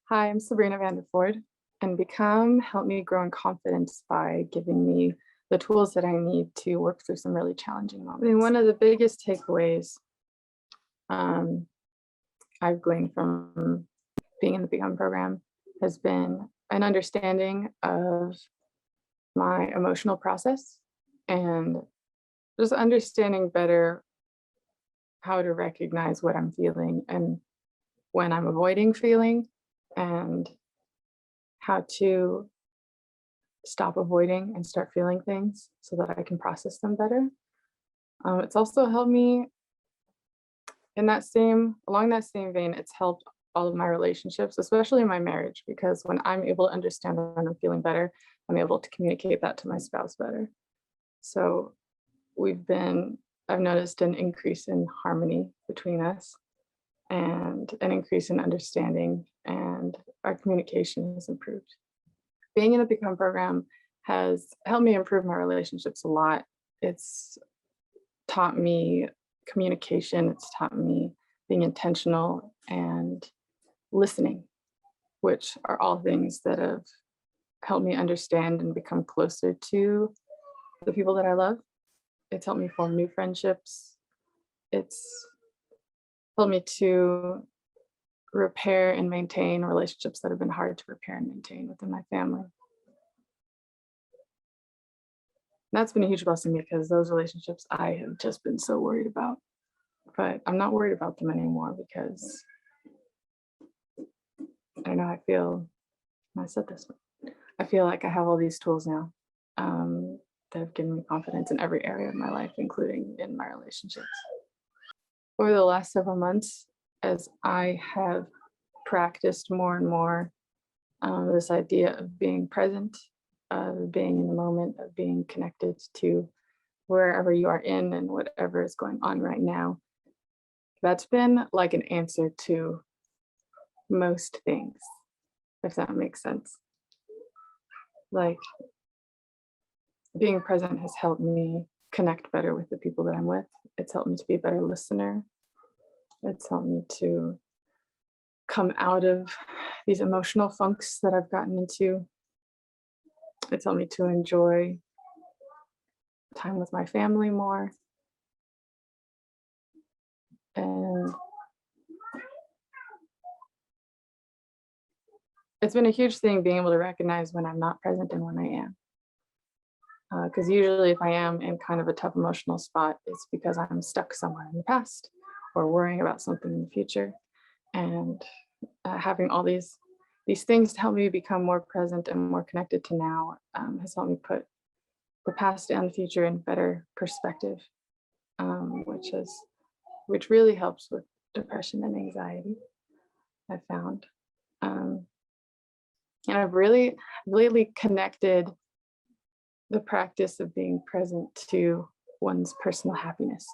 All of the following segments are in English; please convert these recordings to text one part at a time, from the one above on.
Hi, I'm Sabrina Vandiford, and Become helped me grow in confidence by giving me the tools that I need to work through some really challenging moments. I mean, one of the biggest takeaways um, I've gleaned from being in the Become program has been an understanding of my emotional process and just understanding better how to recognize what I'm feeling and when I'm avoiding feeling, and how to stop avoiding and start feeling things so that I can process them better. It's also helped me along that same vein, it's helped all of my relationships, especially my marriage, because when I'm able to understand when I'm feeling better, I'm able to communicate that to my spouse better. So I've noticed an increase in harmony between us and an increase in understanding, and our communication has improved. Being in the Become program has helped me improve my relationships a lot. It's taught me communication, it's taught me being intentional and listening, which are all things that have helped me understand and become closer to the people that I love. It's helped me form new friendships. It's helped me to repair and maintain relationships that have been hard to repair and maintain within my family. That's been a huge blessing because those relationships I have just been so worried about, but I'm not worried about them anymore because I know I said this, I feel like I have all these tools now that have given me confidence in every area of my life, including in my relationships. Over the last several months, as I have practiced more and more this idea of being present, of being in the moment, of being connected to wherever you are in and whatever is going on right now. That's been like an answer to most things, if that makes sense. Like, being present has helped me connect better with the people that I'm with. It's helped me to be a better listener. It's helped me to come out of these emotional funks that I've gotten into. It's helped me to enjoy time with my family more. And it's been a huge thing being able to recognize when I'm not present and when I am. Because usually if I am in kind of a tough emotional spot, it's because I'm stuck somewhere in the past or worrying about something in the future. And having all these things to help me become more present and more connected to now has helped me put the past and the future in better perspective, which really helps with depression and anxiety, I found. And I've really connected the practice of being present to one's personal happiness.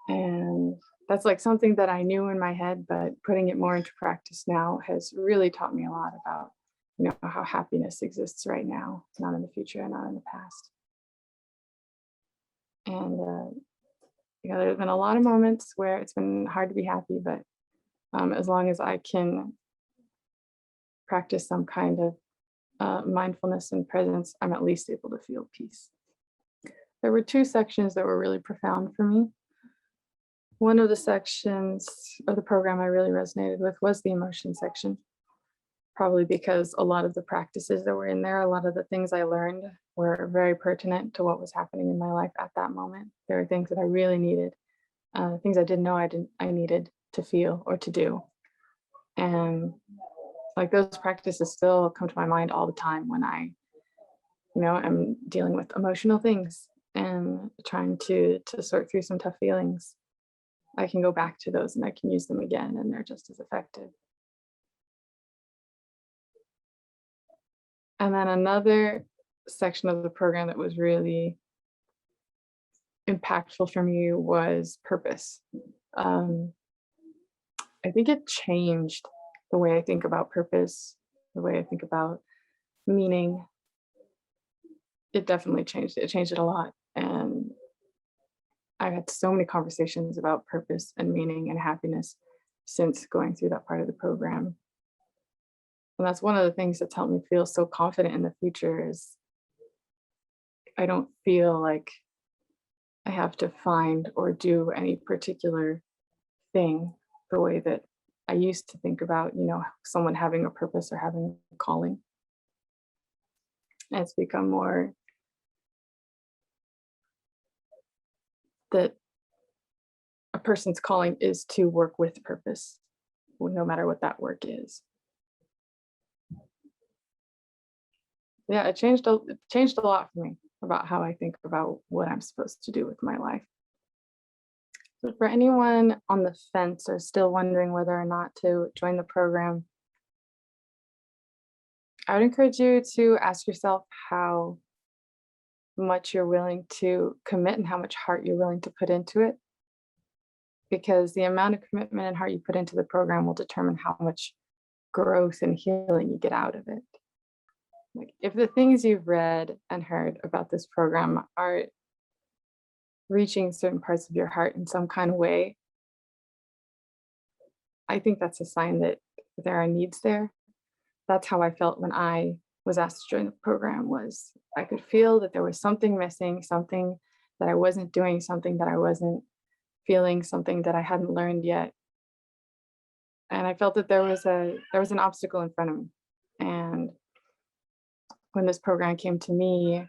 And that's like something that I knew in my head, but putting it more into practice now has really taught me a lot about, how happiness exists right now, not in the future and not in the past. And, there's been a lot of moments where it's been hard to be happy, but as long as I can practice some kind of mindfulness and presence, I'm at least able to feel peace. There were two sections that were really profound for me. One of the sections of the program I really resonated with was the emotion section, probably because a lot of the practices that were in there, a lot of the things I learned were very pertinent to what was happening in my life at that moment. There were things that I really needed, things I didn't know I needed to feel or to do. And like those practices still come to my mind all the time when I, am dealing with emotional things and trying to sort through some tough feelings. I can go back to those and I can use them again, and they're just as effective. And then another section of the program that was really impactful for me was purpose. I think it changed the way I think about purpose, the way I think about meaning. It definitely changed it. It changed it a lot. And I've had so many conversations about purpose and meaning and happiness since going through that part of the program. And that's one of the things that's helped me feel so confident in the future is I don't feel like I have to find or do any particular thing the way that I used to think about, someone having a purpose or having a calling. And it's become more that a person's calling is to work with purpose, no matter what that work is. Yeah, it changed a lot for me about how I think about what I'm supposed to do with my life. So for anyone on the fence or still wondering whether or not to join the program, I would encourage you to ask yourself how much you're willing to commit and how much heart you're willing to put into it, because the amount of commitment and heart you put into the program will determine how much growth and healing you get out of it. Like, if the things you've read and heard about this program are reaching certain parts of your heart in some kind of way, I think that's a sign that there are needs there. That's how I felt when I was asked to join the program. Was I could feel that there was something missing, something that I wasn't doing, something that I wasn't feeling, something that I hadn't learned yet. And I felt that there was an obstacle in front of me. And when this program came to me,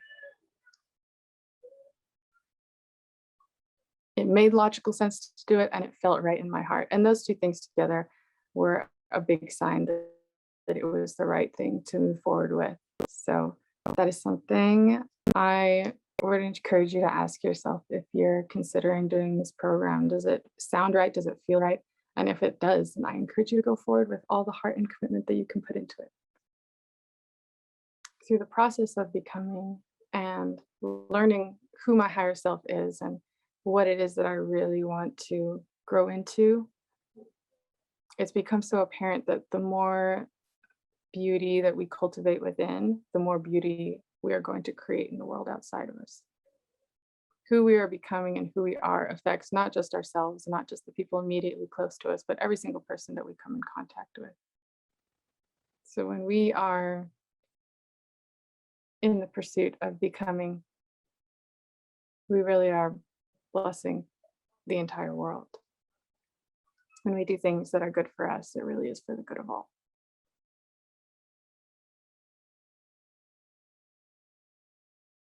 it made logical sense to do it, and it felt right in my heart. And those two things together were a big sign that it was the right thing to move forward with. So that is something I would encourage you to ask yourself if you're considering doing this program. Does it sound right? Does it feel right? And if it does, then I encourage you to go forward with all the heart and commitment that you can put into it. Through the process of becoming and learning who my higher self is and what it is that I really want to grow into, it's become so apparent that the more beauty that we cultivate within, the more beauty we are going to create in the world outside of us. Who we are becoming and who we are affects not just ourselves, not just the people immediately close to us, but every single person that we come in contact with. So when we are in the pursuit of becoming, we really are blessing the entire world. When we do things that are good for us, it really is for the good of all.